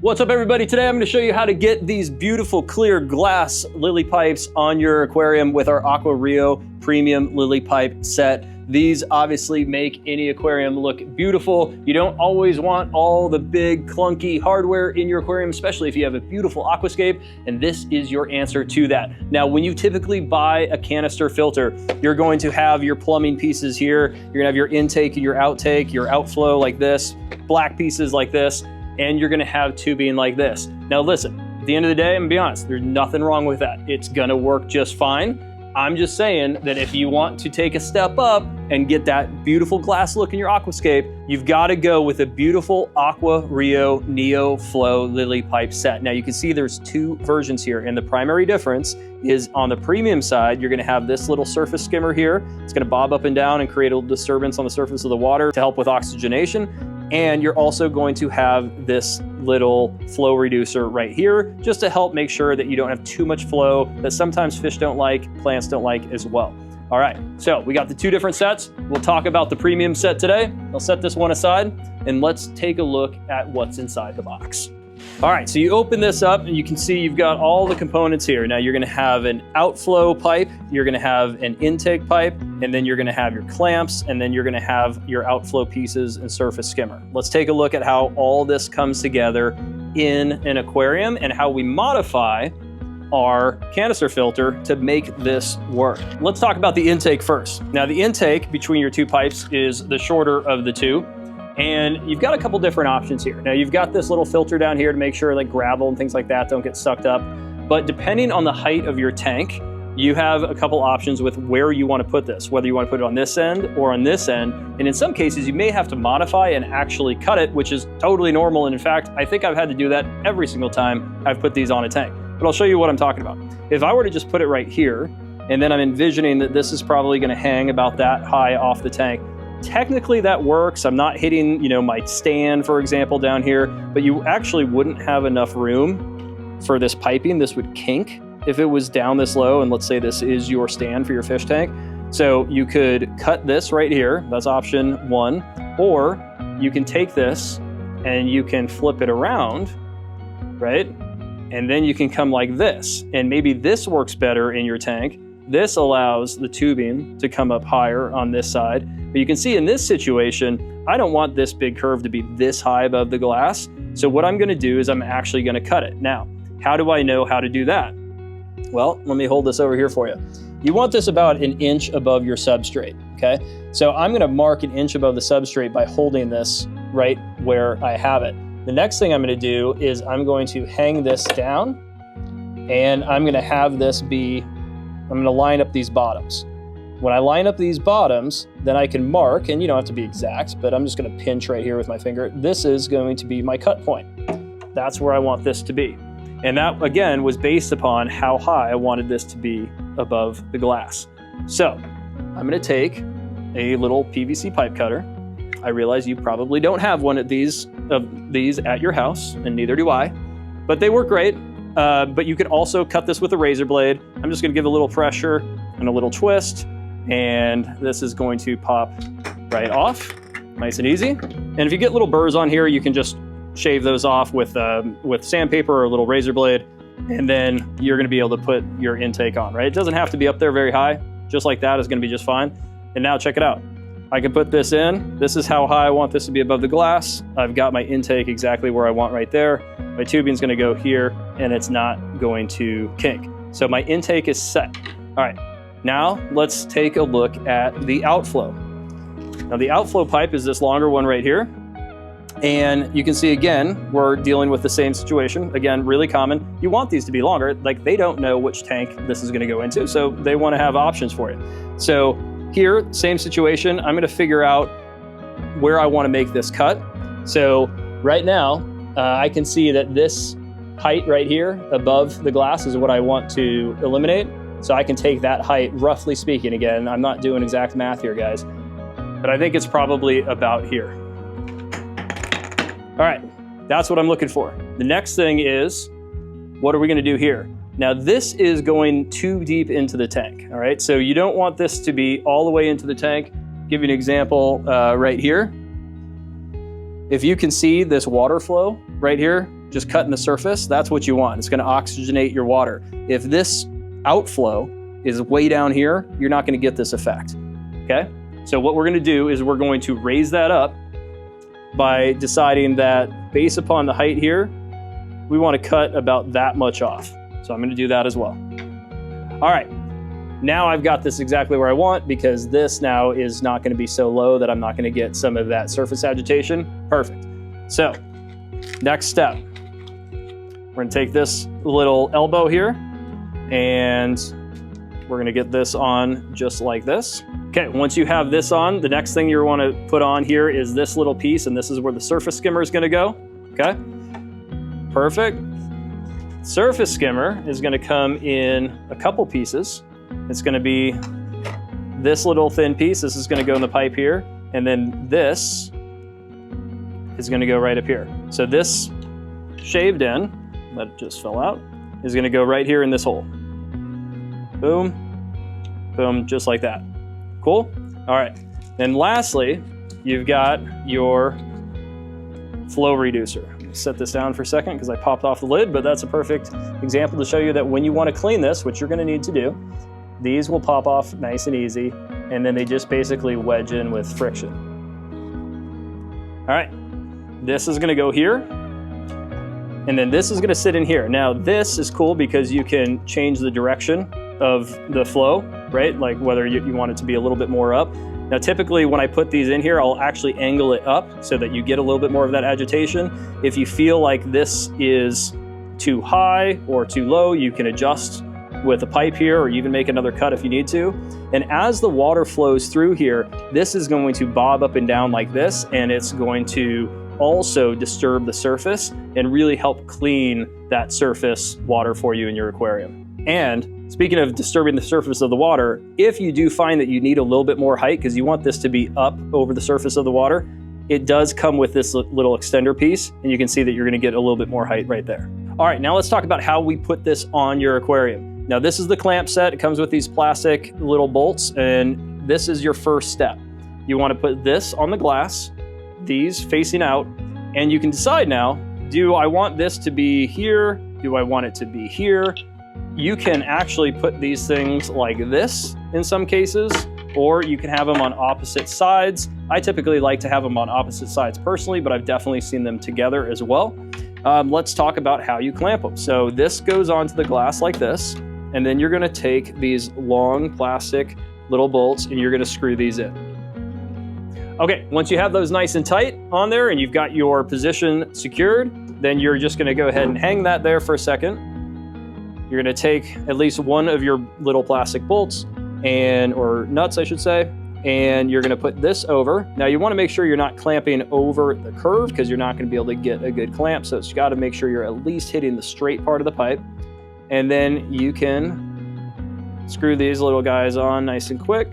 What's up everybody? Today I'm going to show you how to get these beautiful clear glass lily pipes on your aquarium with our Aquario premium lily pipe set. These obviously make any aquarium look beautiful. You don't always want all the big clunky hardware in your aquarium, especially if you have a beautiful aquascape, and this is your answer to that. Now, when you typically buy a canister filter, you're going to have your plumbing pieces here, you're gonna have your intake and your outtake, your outflow like this, black pieces like this, and you're gonna have tubing like this. Now listen, at the end of the day, I'm gonna be honest, there's nothing wrong with that. It's gonna work just fine. I'm just saying that if you want to take a step up and get that beautiful glass look in your aquascape, you've got to go with a beautiful Aquario Neo Flow lily pipe set. Now you can see there's two versions here, and the primary difference is on the premium side, you're gonna have this little surface skimmer here. It's gonna bob up and down and create a little disturbance on the surface of the water to help with oxygenation. And you're also going to have this little flow reducer right here, just to help make sure that you don't have too much flow that sometimes fish don't like, plants don't like as well. All right, so we got the two different sets. We'll talk about the premium set today. I'll set this one aside and let's take a look at what's inside the box. All right, so you open this up and you can see you've got all the components here. Now you're gonna have an outflow pipe, you're gonna have an intake pipe, and then you're gonna have your clamps, and then you're gonna have your outflow pieces and surface skimmer. Let's take a look at how all this comes together in an aquarium and how we modify our canister filter to make this work. Let's talk about the intake first. Now the intake between your two pipes is the shorter of the two. And you've got a couple different options here. Now you've got this little filter down here to make sure like gravel and things like that don't get sucked up. But depending on the height of your tank, you have a couple options with where you want to put this, whether you want to put it on this end or on this end. And in some cases, you may have to modify and actually cut it, which is totally normal. And in fact, I think I've had to do that every single time I've put these on a tank. But I'll show you what I'm talking about. If I were to just put it right here, and then I'm envisioning that this is probably going to hang about that high off the tank, technically that works. I'm not hitting, my stand, for example, down here, but you actually wouldn't have enough room for this piping. This would kink if it was down this low, and let's say this is your stand for your fish tank. So you could cut this right here, that's option one, or you can take this and you can flip it around, right? And then you can come like this, and maybe this works better in your tank. This allows the tubing to come up higher on this side. But you can see in this situation, I don't want this big curve to be this high above the glass. So what I'm gonna do is I'm actually gonna cut it. Now, how do I know how to do that? Well, let me hold this over here for you. You want this about an inch above your substrate, okay? So I'm gonna mark an inch above the substrate by holding this right where I have it. The next thing I'm gonna do is I'm going to hang this down, and I'm gonna have this be, I'm gonna line up these bottoms. When I line up these bottoms, then I can mark, and you don't have to be exact, but I'm just gonna pinch right here with my finger. This is going to be my cut point. That's where I want this to be. And that, again, was based upon how high I wanted this to be above the glass. So I'm gonna take a little PVC pipe cutter. I realize you probably don't have one of these at your house, and neither do I, but they work great. But you can also cut this with a razor blade. I'm just gonna give a little pressure and a little twist, and this is going to pop right off, nice and easy. And if you get little burrs on here, you can just shave those off with sandpaper or a little razor blade, and then you're gonna be able to put your intake on, right? It doesn't have to be up there very high, just like that is gonna be just fine. And now check it out. I can put this in. This is how high I want this to be above the glass. I've got my intake exactly where I want right there. My tubing's gonna go here, and it's not going to kink. So my intake is set. All right, now let's take a look at the outflow. Now the outflow pipe is this longer one right here. And you can see, again, we're dealing with the same situation. Again, really common. You want these to be longer. Like, they don't know which tank this is gonna go into, so they wanna have options for you. So here, same situation. I'm gonna figure out where I wanna make this cut. So right now, I can see that this height right here above the glass is what I want to eliminate. So I can take that height, roughly speaking, again, I'm not doing exact math here, guys, but I think it's probably about here. All right, that's what I'm looking for. The next thing is, what are we gonna do here? Now this is going too deep into the tank, all right? So you don't want this to be all the way into the tank. Give you an example right here. If you can see this water flow right here, just cutting the surface, that's what you want. It's gonna oxygenate your water. If this outflow is way down here, you're not gonna get this effect, okay? So what we're gonna do is we're going to raise that up by deciding that based upon the height here, we wanna cut about that much off. So I'm gonna do that as well. All right, now I've got this exactly where I want because this now is not gonna be so low that I'm not gonna get some of that surface agitation. Perfect. So, next step. We're gonna take this little elbow here and we're gonna get this on just like this. Okay, once you have this on, the next thing you wanna put on here is this little piece, and this is where the surface skimmer is gonna go, okay? Perfect. Surface skimmer is gonna come in a couple pieces. It's gonna be this little thin piece. This is gonna go in the pipe here, and then this is gonna go right up here. So this shaved end, that just fell out, is gonna go right here in this hole. Boom, boom, just like that. Cool? All right. Then lastly, you've got your flow reducer. Set this down for a second because I popped off the lid, but that's a perfect example to show you that when you want to clean this, which you're going to need to do, these will pop off nice and easy, and then they just basically wedge in with friction. All right, this is going to go here, and then this is going to sit in here. Now this is cool because you can change the direction of the flow, right? Like whether you want it to be a little bit more up. Now, typically when I put these in here, I'll actually angle it up so that you get a little bit more of that agitation. If you feel like this is too high or too low, you can adjust with a pipe here, or even make another cut if you need to. And as the water flows through here, this is going to bob up and down like this, and it's going to also disturb the surface and really help clean that surface water for you in your aquarium. And speaking of disturbing the surface of the water, if you do find that you need a little bit more height because you want this to be up over the surface of the water, it does come with this little extender piece, and you can see that you're gonna get a little bit more height right there. All right, now let's talk about how we put this on your aquarium. Now this is the clamp set. It comes with these plastic little bolts, and this is your first step. You wanna put this on the glass, these facing out, and you can decide now, do I want this to be here? Do I want it to be here? You can actually put these things like this in some cases, or you can have them on opposite sides. I typically like to have them on opposite sides personally, but I've definitely seen them together as well. Let's talk about how you clamp them. So this goes onto the glass like this, and then you're gonna take these long plastic little bolts and you're gonna screw these in. Okay, once you have those nice and tight on there and you've got your position secured, then you're just gonna go ahead and hang that there for a second. You're gonna take at least one of your little plastic bolts or nuts, I should say, and you're gonna put this over. Now you wanna make sure you're not clamping over the curve because you're not gonna be able to get a good clamp. So it's gotta make sure you're at least hitting the straight part of the pipe. And then you can screw these little guys on nice and quick.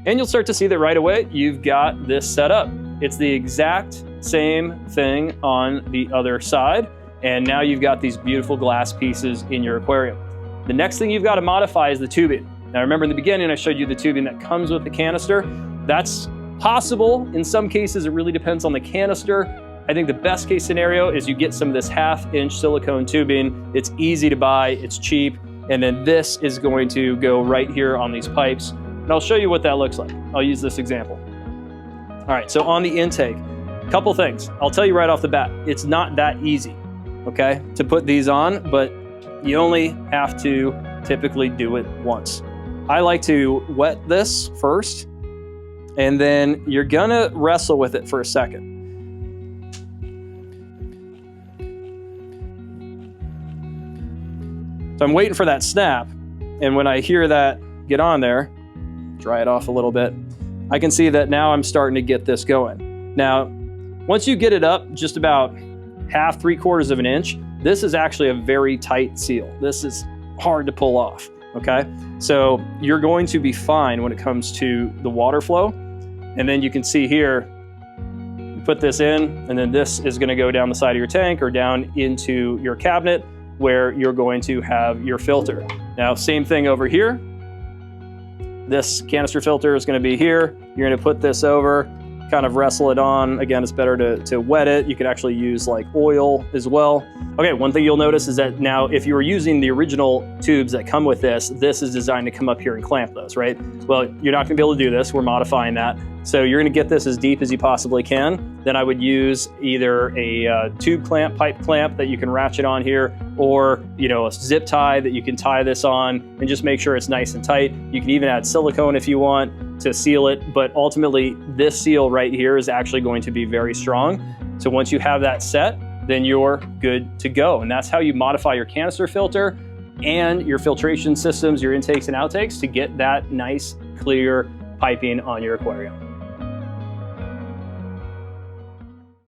And you'll start to see that right away, you've got this set up. It's the exact same thing on the other side. And now you've got these beautiful glass pieces in your aquarium. The next thing you've got to modify is the tubing. Now remember in the beginning, I showed you the tubing that comes with the canister. That's possible. In some cases, it really depends on the canister. I think the best case scenario is you get some of this 1/2-inch silicone tubing. It's easy to buy, it's cheap. And then this is going to go right here on these pipes. And I'll show you what that looks like. I'll use this example. All right, so on the intake, couple things. I'll tell you right off the bat, it's not that easy. Okay, to put these on, but you only have to typically do it once. I like to wet this first, and then you're gonna wrestle with it for a second. So I'm waiting for that snap, and when I hear that get on there, dry it off a little bit, I can see that now I'm starting to get this going. Now, once you get it up just about 1/2, 3/4 of an inch, this is actually a very tight seal. This is hard to pull off, okay? So you're going to be fine when it comes to the water flow. And then you can see here, you put this in, and then this is gonna go down the side of your tank or down into your cabinet where you're going to have your filter. Now, same thing over here. This canister filter is gonna be here. You're gonna put this over, kind of wrestle it on. Again, it's better to wet it. You could actually use like oil as well. Okay, one thing you'll notice is that now if you were using the original tubes that come with this is designed to come up here and clamp those, right? Well, you're not gonna be able to do this. We're modifying that. So you're gonna get this as deep as you possibly can. Then I would use either a tube clamp, pipe clamp that you can ratchet on here, or a zip tie that you can tie this on and just make sure it's nice and tight. You can even add silicone if you want to seal it, but ultimately this seal right here is actually going to be very strong. So once you have that set, then you're good to go. And that's how you modify your canister filter and your filtration systems, your intakes and outtakes, to get that nice, clear piping on your aquarium.